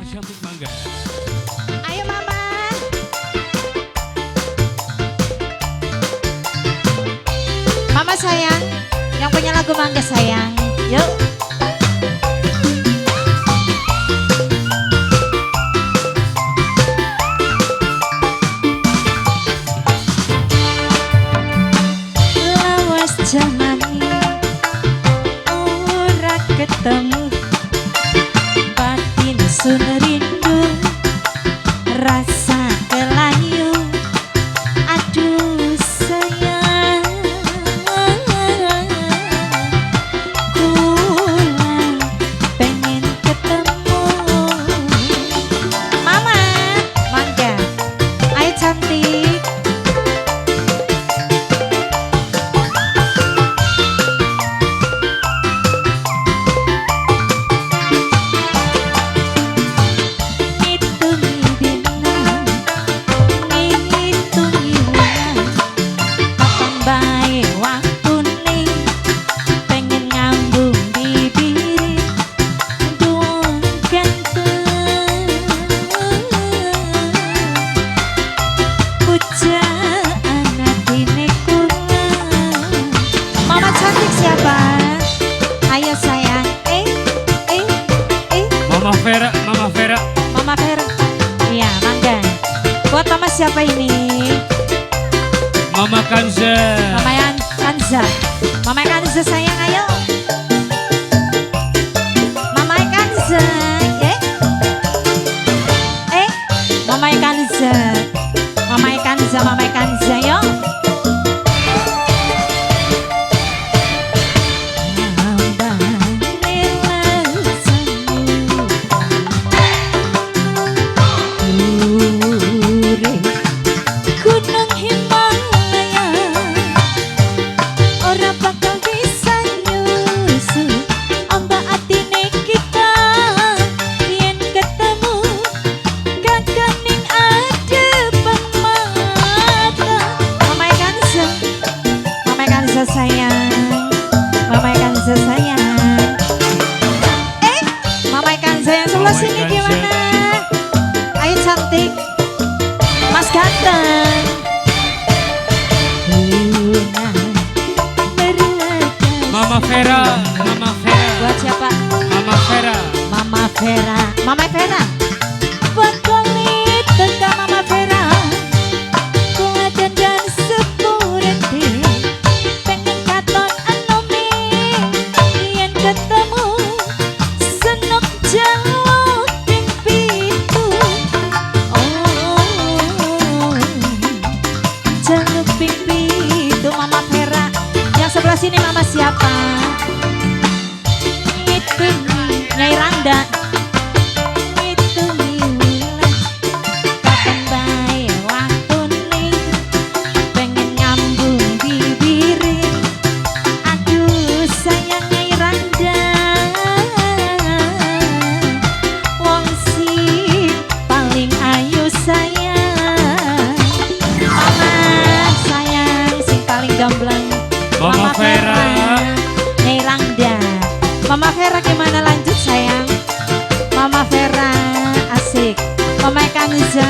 cantik mangga. Ayo mama. Mama sayang, yang punya lagu mangga sayang. Yuk. Lawas jamani ora ketemu batin sun rindu rasa kelayu aduh sayang kula pengen ketemu mama mangga ayo cantik Mama Vera. Mama Vera. Iya, mangga. Buat mama siapa ini? Mama Kanza. Mama Kanza. Mama Kanza sayang ayo. Mama Kanza. Mama Kanza. Mama Kanza, Mama Kanza yo. Sayang, Mama Kanza sayang. Mama Kanza yang sebelah sini gimana? Ayo cantik, Mas ganteng. Mama Vera, Mama Vera. Buat siapa? Mama Vera. Mama Vera, Mama Vera. Buat kulit tentang Mama Vera. Kuat dan sepureti. Mama Vera yang sebelah sini mama siapa? Itu Nyai Randa. Itu Mila. Kapan bae waktu nih pengen nyambung bibiri. Aduh sayang Nyai Randa. Wong si paling ayu sayang. Mama sayang sing paling gamblang. Mama Vera. Nyai Randa. Mama Vera gimana lanjut sayang? Mama Vera asik. Mama Kanza.